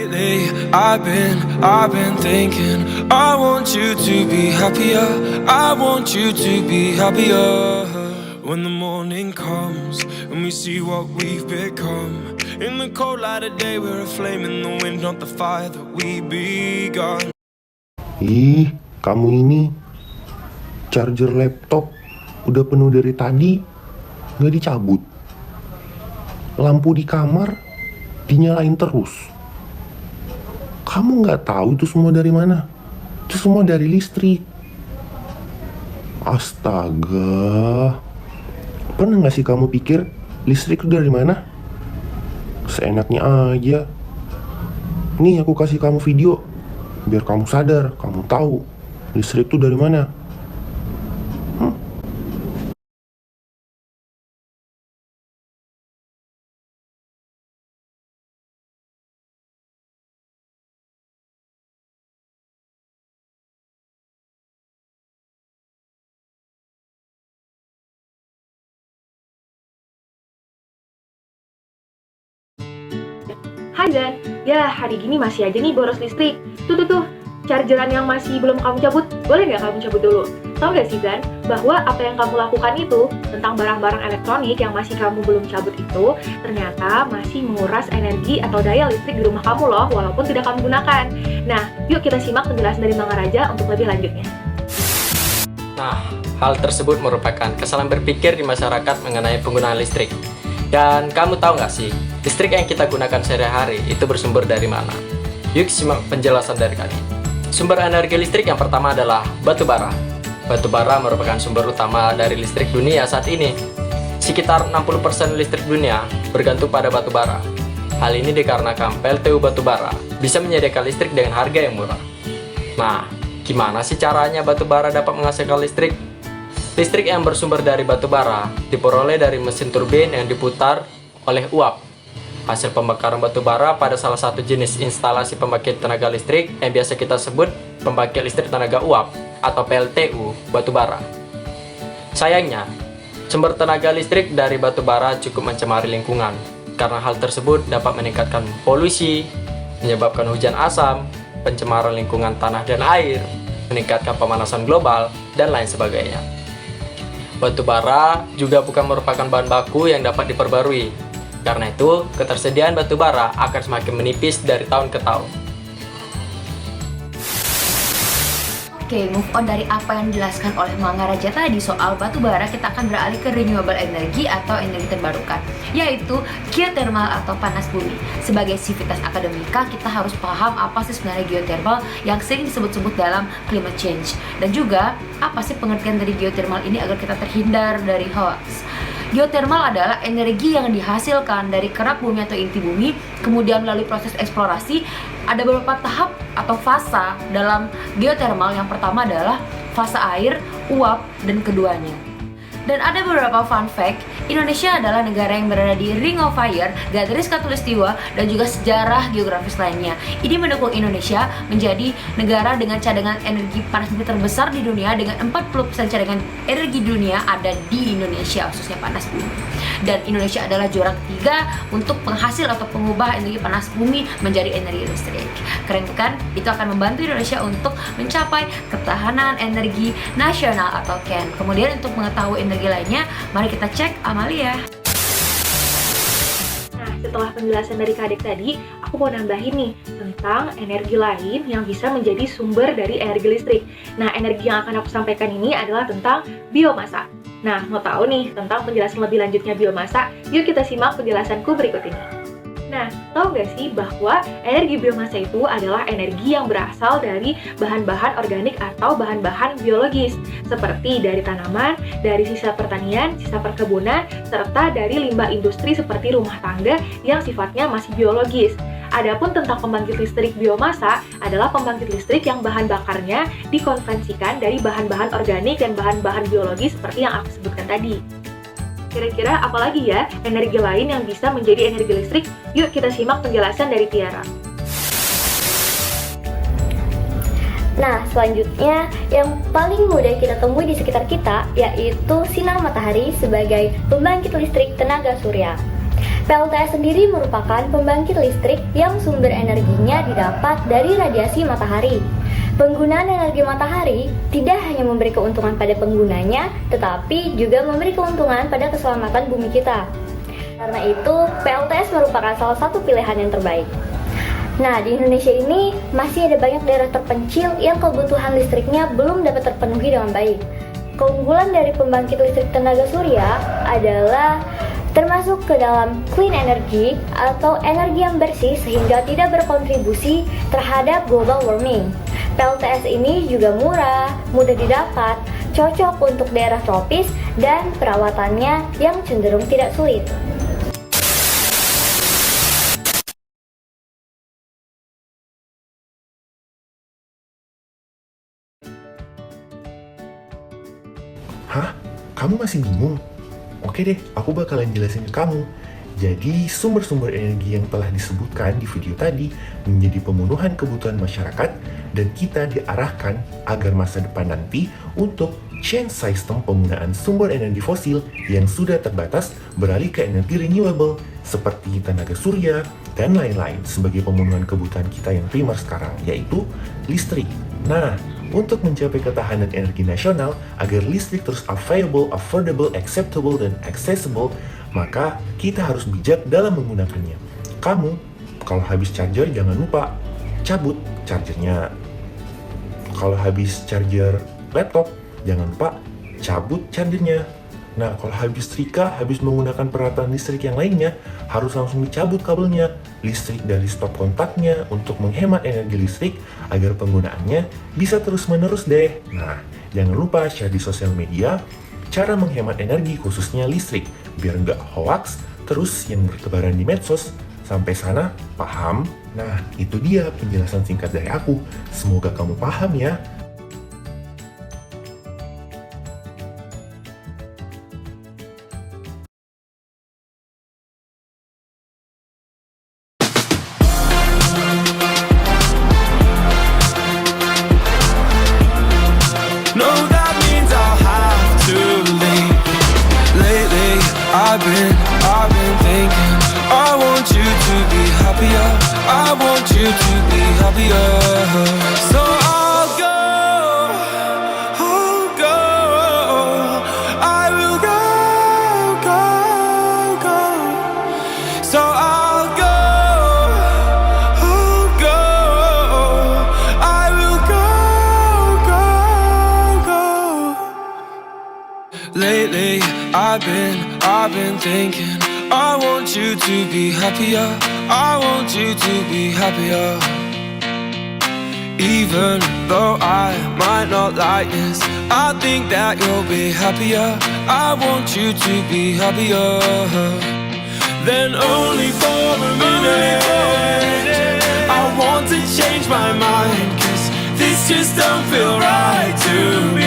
Lately, I've been thinking, I want you to be happier, I want you to be happier. When the morning comes, and we see what we've become. In the cold light of day, we're a flame in the wind, not the fire that we begun. Ih, kamu ini charger laptop udah penuh dari tadi, nggak dicabut. Lampu di kamar dinyalain terus. Kamu nggak tahu itu semua dari mana? Itu semua dari listrik. Astaga. Pernah nggak sih kamu pikir listrik itu dari mana? Seenaknya aja. Nih aku kasih kamu video biar kamu sadar, kamu tahu listrik itu dari mana. Hai Zan, ya hari gini masih aja nih boros listrik. Tuh, chargeran yang masih belum kamu cabut, boleh nggak kamu cabut dulu? Tahu nggak sih Zan, bahwa apa yang kamu lakukan itu tentang barang-barang elektronik yang masih kamu belum cabut itu ternyata masih menguras energi atau daya listrik di rumah kamu loh, walaupun tidak kamu gunakan. Nah, yuk kita simak penjelasan dari Mangga Raja untuk lebih lanjutnya. Nah, hal tersebut merupakan kesalahan berpikir di masyarakat mengenai penggunaan listrik. Dan kamu tahu nggak sih, listrik yang kita gunakan sehari-hari itu bersumber dari mana? Yuk simak penjelasan dari kami. Sumber energi listrik yang pertama adalah batu bara. Batu bara merupakan sumber utama dari listrik dunia saat ini. Sekitar 60% listrik dunia bergantung pada batu bara. Hal ini dikarenakan PLTU batu bara bisa menyediakan listrik dengan harga yang murah. Nah, gimana sih caranya batu bara dapat menghasilkan listrik? Listrik yang bersumber dari batu bara diperoleh dari mesin turbin yang diputar oleh uap. Hasil pembakaran batu bara pada salah satu jenis instalasi pembangkit tenaga listrik yang biasa kita sebut pembangkit listrik tenaga uap atau PLTU batu bara. Sayangnya, sumber tenaga listrik dari batu bara cukup mencemari lingkungan. Karena hal tersebut dapat meningkatkan polusi, menyebabkan hujan asam, pencemaran lingkungan tanah dan air, meningkatkan pemanasan global, dan lain sebagainya. Batu bara juga bukan merupakan bahan baku yang dapat diperbarui. Karena itu, ketersediaan batu bara akan semakin menipis dari tahun ke tahun. Oke, move on dari apa yang dijelaskan oleh Mangga Raja tadi soal batu bara, kita akan beralih ke renewable energy atau energi terbarukan, yaitu geothermal atau panas bumi. Sebagai sivitas akademika, kita harus paham apa sih sebenarnya geothermal yang sering disebut-sebut dalam climate change, dan juga apa sih pengertian dari geothermal ini agar kita terhindar dari hoax. Geothermal adalah energi yang dihasilkan dari kerak bumi atau inti bumi, kemudian melalui proses eksplorasi. Ada beberapa tahap atau fasa dalam geothermal. Yang pertama adalah fase air, uap, dan keduanya. Dan ada beberapa fun fact, Indonesia adalah negara yang berada di Ring of Fire, garis khatulistiwa, dan juga sejarah geografis lainnya. Ini mendukung Indonesia menjadi negara dengan cadangan energi panas bumi terbesar di dunia, dengan 40% cadangan energi dunia ada di Indonesia, khususnya panas bumi. Dan Indonesia adalah juara ketiga untuk penghasil atau pengubah energi panas bumi menjadi energi listrik. Keren kan? Itu akan membantu Indonesia untuk mencapai ketahanan energi nasional atau KEN. Kemudian untuk mengetahui energi lainnya, mari kita cek Amalia. Nah, setelah penjelasan dari Kak Adek tadi, aku mau nambahin nih tentang energi lain yang bisa menjadi sumber dari energi listrik. Nah, energi yang akan aku sampaikan ini adalah tentang biomasa. Nah, mau tahu nih tentang penjelasan lebih lanjutnya biomasa? Yuk kita simak penjelasanku berikut ini. Nah, tahu nggak sih bahwa energi biomasa itu adalah energi yang berasal dari bahan-bahan organik atau bahan-bahan biologis, seperti dari tanaman, dari sisa pertanian, sisa perkebunan, serta dari limbah industri seperti rumah tangga yang sifatnya masih biologis. Adapun tentang pembangkit listrik biomasa adalah pembangkit listrik yang bahan bakarnya dikonversikan dari bahan-bahan organik dan bahan-bahan biologis seperti yang aku sebutkan tadi. Kira-kira apalagi ya energi lain yang bisa menjadi energi listrik? Yuk kita simak penjelasan dari Tiara. Nah, selanjutnya yang paling mudah kita temui di sekitar kita yaitu sinar matahari sebagai pembangkit listrik tenaga surya. PLTS sendiri merupakan pembangkit listrik yang sumber energinya didapat dari radiasi matahari. Penggunaan energi matahari tidak hanya memberi keuntungan pada penggunanya, tetapi juga memberi keuntungan pada keselamatan bumi kita. Karena itu, PLTS merupakan salah satu pilihan yang terbaik. Nah, di Indonesia ini masih ada banyak daerah terpencil yang kebutuhan listriknya belum dapat terpenuhi dengan baik. Keunggulan dari pembangkit listrik tenaga surya adalah termasuk ke dalam clean energy atau energi yang bersih sehingga tidak berkontribusi terhadap global warming. PLTS ini juga murah, mudah didapat, cocok untuk daerah tropis, dan perawatannya yang cenderung tidak sulit. Hah? Kamu masih bingung? Oke deh, aku bakalan jelasin ke kamu. Jadi, sumber-sumber energi yang telah disebutkan di video tadi menjadi pemenuhan kebutuhan masyarakat dan kita diarahkan agar masa depan nanti untuk change sistem penggunaan sumber energi fosil yang sudah terbatas beralih ke energi renewable seperti tenaga surya dan lain-lain sebagai pemenuhan kebutuhan kita yang primer sekarang, yaitu listrik. Nah, untuk mencapai ketahanan energi nasional agar listrik terus available, affordable, acceptable, dan accessible, maka kita harus bijak dalam menggunakannya. Kamu, kalau habis charger jangan lupa cabut chargernya. Kalau habis charger laptop, jangan lupa cabut chargernya. Nah, kalau habis setrika, habis menggunakan peralatan listrik yang lainnya, harus langsung dicabut kabelnya, listrik dari stop kontaknya untuk menghemat energi listrik agar penggunaannya bisa terus-menerus deh. Nah, jangan lupa share di sosial media cara menghemat energi khususnya listrik, biar nggak hoax terus yang bertebaran di medsos. Sampai sana, paham? Nah, itu dia penjelasan singkat dari aku. Semoga kamu paham ya. No, that means I'll have to leave. Lately, I've been thinking. I want you to be happier. I want you to be happier. So I'll go. I will go. So I'll go. I will go. Lately, I've been thinking. I want you to be happier. I want you to be happier. Even though I might not like this, I think that you'll be happier. I want you to be happier. Then only for a minute, I want to change my mind, 'cause this just don't feel right to me.